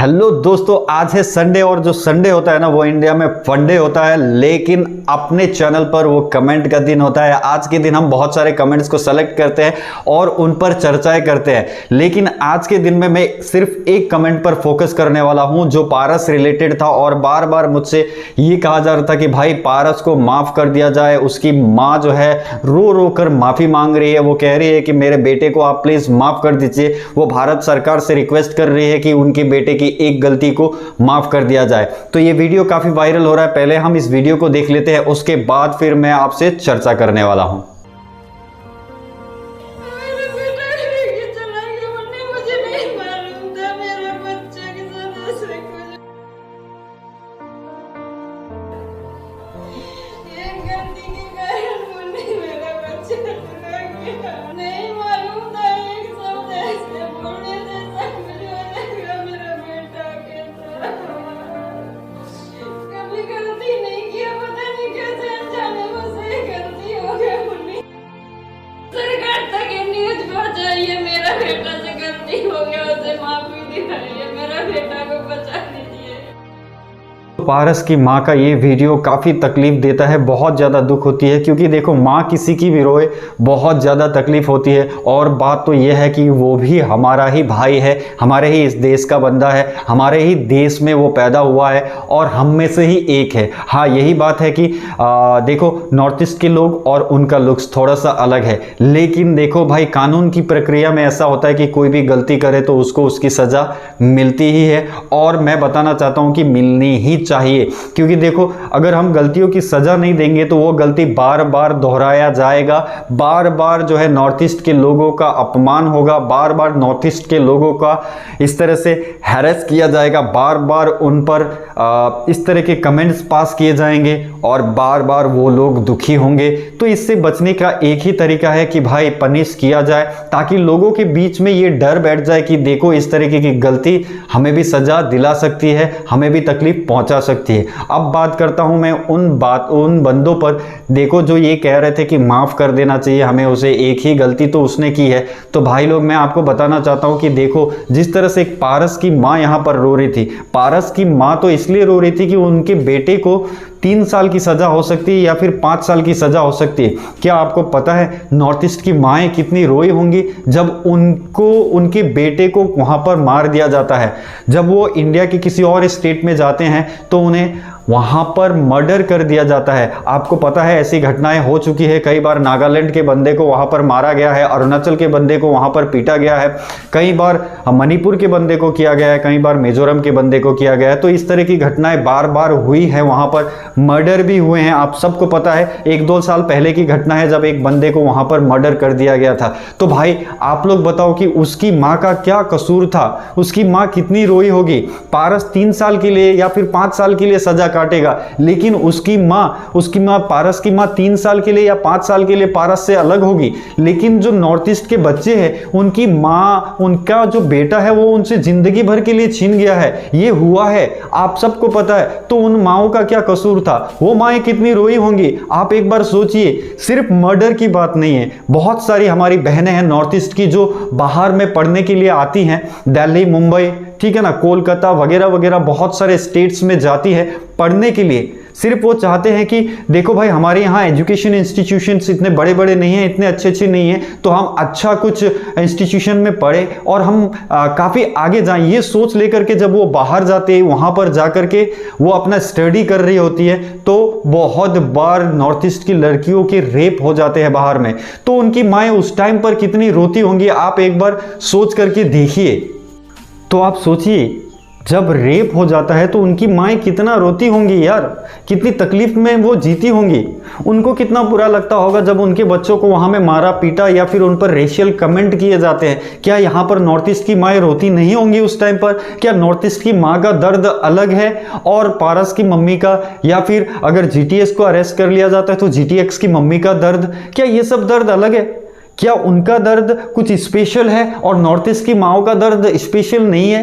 Hello दोस्तों, आज है संडे और जो संडे होता है ना वो इंडिया में फंडे होता है, लेकिन अपने चैनल पर वो कमेंट का दिन होता है। आज के दिन हम बहुत सारे कमेंट्स को सेलेक्ट करते हैं और उन पर चर्चाएं करते हैं, लेकिन आज के दिन में मैं सिर्फ एक कमेंट पर फोकस करने वाला हूं जो पारस रिलेटेड था। और बार बार मुझसे ये कहा जा रहा था कि भाई पारस को माफ कर दिया जाए। उसकी माँ जो है रो रो कर माफी मांग रही है, वो कह रही है कि मेरे बेटे को आप प्लीज माफ कर दीजिए। वो भारत सरकार से रिक्वेस्ट कर रही है कि उनके बेटे की एक गलती को माफ कर दिया जाए। तो ये वीडियो काफी वायरल हो रहा है। पहले हम इस वीडियो को देख लेते हैं, उसके बाद फिर मैं आपसे चर्चा करने वाला हूं। पारस की माँ का ये वीडियो काफ़ी तकलीफ देता है, बहुत ज़्यादा दुख होती है, क्योंकि देखो माँ किसी की भी रोए बहुत ज़्यादा तकलीफ होती है। और बात तो ये है कि वो भी हमारा ही भाई है, हमारे ही इस देश का बंदा है, हमारे ही देश में वो पैदा हुआ है और हम में से ही एक है। हाँ, यही बात है कि देखो नॉर्थ ईस्ट के लोग और उनका लुक्स थोड़ा सा अलग है, लेकिन देखो भाई कानून की प्रक्रिया में ऐसा होता है कि कोई भी गलती करे तो उसको उसकी सज़ा मिलती ही है। और मैं बताना चाहता हूँ कि मिलनी ही चाहिए, क्योंकि देखो अगर हम गलतियों की सजा नहीं देंगे तो वो गलती बार बार दोहराया जाएगा, बार बार जो है नॉर्थ ईस्ट के लोगों का अपमान होगा, बार बार नॉर्थ ईस्ट के लोगों का इस तरह से हैरेस किया जाएगा, बार बार उन पर इस तरह के कमेंट्स पास किए जाएंगे और बार बार वो लोग दुखी होंगे। तो इससे बचने का एक ही तरीका है कि भाई पनिश किया जाए, ताकि लोगों के बीच में ये डर बैठ जाए कि देखो इस तरीके की गलती हमें भी सजा दिला सकती है, हमें भी तकलीफ पहुंचा सकती है। अब बात करता हूं मैं उन बंदों पर, देखो जो ये कह रहे थे कि माफ कर देना चाहिए हमें उसे, एक ही गलती तो उसने की है। तो भाई लोग मैं आपको बताना चाहता हूं कि देखो जिस तरह से एक पारस की मां यहां पर रो रही थी, पारस की मां तो इसलिए रो रही थी कि उनके बेटे को 3 साल की सजा हो सकती है या फिर 5 साल की सजा हो सकती है। क्या आपको पता है नॉर्थ ईस्ट की माएँ कितनी रोई होंगी जब उनको उनके बेटे को वहां पर मार दिया जाता है। जब वो इंडिया के किसी और स्टेट में जाते हैं तो उन्हें वहां पर मर्डर कर दिया जाता है। आपको पता है ऐसी घटनाएं हो चुकी है, कई बार नागालैंड के बंदे को वहां पर मारा गया है, अरुणाचल के बंदे को वहां पर पीटा गया है, कई बार मणिपुर के बंदे को किया गया है, कई बार मिजोरम के बंदे को किया गया है। तो इस तरह की घटनाएं बार बार हुई है, वहां पर मर्डर भी हुए हैं। आप सबको पता है 1-2 साल पहले की घटना है जब एक बंदे को वहां पर मर्डर कर दिया गया था। तो भाई आप लोग बताओ कि उसकी माँ का क्या कसूर था, उसकी माँ कितनी रोई होगी। पारस 3 साल के लिए या फिर 5 साल के लिए सजा काटेगा, लेकिन उसकी माँ पारस की माँ 3 साल के लिए या 5 साल के लिए पारस से अलग होगी। लेकिन जो नॉर्थ ईस्ट के बच्चे हैं उनकी माँ, उनका जो बेटा है वो उनसे जिंदगी भर के लिए छीन गया है, ये हुआ है, आप सबको पता है। तो उन माओं का क्या कसूर था, वो माएँ कितनी रोई होंगी, आप एक बार सोचिए। सिर्फ मर्डर की बात नहीं है, बहुत सारी हमारी बहनें हैं नॉर्थ ईस्ट की जो बाहर में पढ़ने के लिए आती हैं, दिल्ली, मुंबई, ठीक है ना, कोलकाता वगैरह वगैरह बहुत सारे स्टेट्स में जाती है पढ़ने के लिए। सिर्फ वो चाहते हैं कि देखो भाई हमारे यहाँ एजुकेशन इंस्टीट्यूशंस इतने बड़े बड़े नहीं हैं, इतने अच्छे अच्छे नहीं हैं, तो हम अच्छा कुछ इंस्टीट्यूशन में पढ़े और हम काफ़ी आगे जाएं। ये सोच लेकर के जब वो बाहर जाते हैं, वहाँ पर जा कर के वो अपना स्टडी कर रही होती है, तो बहुत बार नॉर्थ ईस्ट की लड़कियों के रेप हो जाते हैं बाहर में। तो उनकी माएँ उस टाइम पर कितनी रोती होंगी, आप एक बार सोच करके देखिए। तो आप सोचिए जब रेप हो जाता है तो उनकी माएँ कितना रोती होंगी यार, कितनी तकलीफ में वो जीती होंगी। उनको कितना बुरा लगता होगा जब उनके बच्चों को वहाँ में मारा पीटा या फिर उन पर रेशियल कमेंट किए जाते हैं। क्या यहाँ पर नॉर्थ ईस्ट की माएँ रोती नहीं होंगी उस टाइम पर? क्या नॉर्थ ईस्ट की माँ का दर्द अलग है और पारस की मम्मी का, या फिर अगर जीटीएस को अरेस्ट कर लिया जाता है तो जीटीएक्स की मम्मी का दर्द, क्या ये सब दर्द अलग है? क्या उनका दर्द कुछ स्पेशल है और नॉर्थ ईस्ट की माओं का दर्द स्पेशल नहीं है?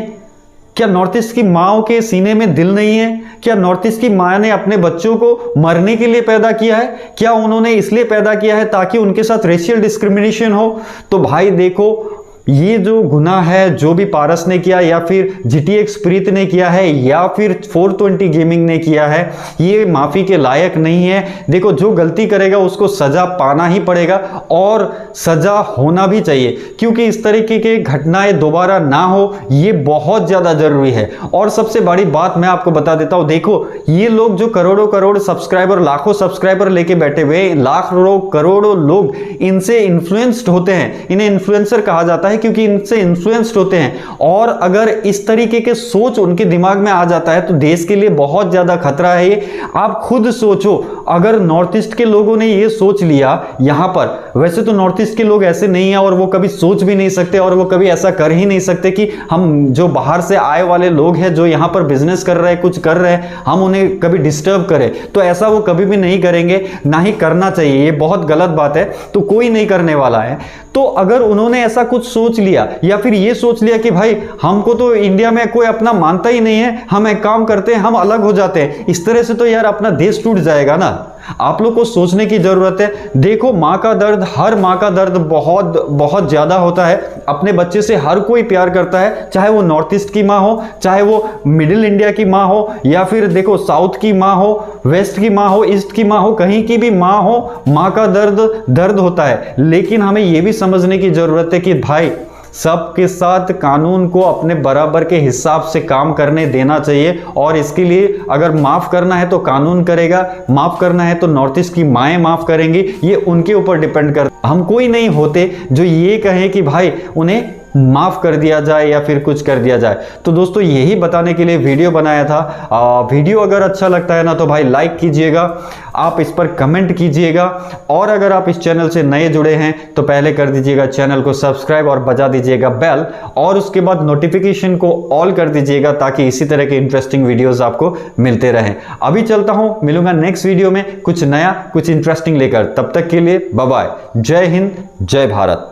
क्या नॉर्थ ईस्ट की माओं के सीने में दिल नहीं है? क्या नॉर्थ ईस्ट की माँ ने अपने बच्चों को मरने के लिए पैदा किया है? क्या उन्होंने इसलिए पैदा किया है ताकि उनके साथ रेशियल डिस्क्रिमिनेशन हो? तो भाई देखो, ये जो गुनाह है जो भी पारस ने किया या फिर GTX प्रीत ने किया है या फिर 420 गेमिंग ने किया है, ये माफ़ी के लायक नहीं है। देखो, जो गलती करेगा उसको सज़ा पाना ही पड़ेगा और सज़ा होना भी चाहिए, क्योंकि इस तरीके के घटनाएं दोबारा ना हो, ये बहुत ज़्यादा ज़रूरी है। और सबसे बड़ी बात मैं आपको बता देता हूँ, देखो ये लोग जो करोड़ों करोड़ सब्सक्राइबर, लाखों सब्सक्राइबर लेके बैठे हुए, लाखों करोड़ों लोग इनसे इन्फ्लुएंस्ड होते हैं, इन्हें इन्फ्लुएंसर कहा जाता है क्योंकि इनसे इन्फ्लुएंस्ड होते हैं। और अगर इस तरीके के सोच उनके दिमाग में आ जाता है तो देश के लिए बहुत ज्यादा खतरा है ये। आप खुद सोचो, अगर नॉर्थ ईस्ट के लोगों ने ये सोच लिया यहां पर, वैसे तो नॉर्थ ईस्ट के लोग ऐसे नहीं है और वो कभी सोच भी नहीं सकते और वो कभी ऐसा कर ही नहीं सकते कि हम जो बाहर से आए वाले लोग हैं जो यहां पर बिजनेस कर रहे हैं, कुछ कर रहे हैं, हम उन्हें कभी डिस्टर्ब करें। तो ऐसा वो कभी भी नहीं करेंगे, ना ही करना चाहिए, ये बहुत गलत बात है, तो कोई नहीं करने वाला है। तो अगर उन्होंने ऐसा कुछ सोच लिया या फिर ये सोच लिया कि भाई हमको तो इंडिया में कोई अपना मानता ही नहीं है, हम एक काम करते हैं, हम अलग हो जाते हैं, इस तरह से तो यार अपना देश टूट जाएगा ना। आप लोग को सोचने की जरूरत है। देखो, माँ का दर्द, हर माँ का दर्द बहुत बहुत ज्यादा होता है। अपने बच्चे से हर कोई प्यार करता है, चाहे वो नॉर्थ ईस्ट की माँ हो, चाहे वो मिडिल इंडिया की माँ हो, या फिर देखो साउथ की माँ हो, वेस्ट की माँ हो, ईस्ट की माँ हो, कहीं की भी माँ हो, माँ का दर्द होता है। लेकिन हमें यह भी समझने की जरूरत है कि भाई सबके साथ कानून को अपने बराबर के हिसाब से काम करने देना चाहिए। और इसके लिए अगर माफ करना है तो कानून करेगा, माफ करना है तो नॉर्थ ईस्ट की माएँ माफ करेंगी, ये उनके ऊपर डिपेंड करता। हम कोई नहीं होते जो ये कहें कि भाई उन्हें माफ कर दिया जाए या फिर कुछ कर दिया जाए। तो दोस्तों, यही बताने के लिए वीडियो बनाया था। वीडियो अगर अच्छा लगता है ना तो भाई लाइक कीजिएगा, आप इस पर कमेंट कीजिएगा, और अगर आप इस चैनल से नए जुड़े हैं तो पहले कर दीजिएगा चैनल को सब्सक्राइब और बजा दीजिएगा बेल, और उसके बाद नोटिफिकेशन को ऑल कर दीजिएगा ताकि इसी तरह के इंटरेस्टिंग वीडियोस आपको मिलते रहें। अभी चलता हूं, मिलूंगा नेक्स्ट वीडियो में कुछ नया, कुछ इंटरेस्टिंग लेकर। तब तक के लिए बाय बाय। जय हिंद, जय भारत।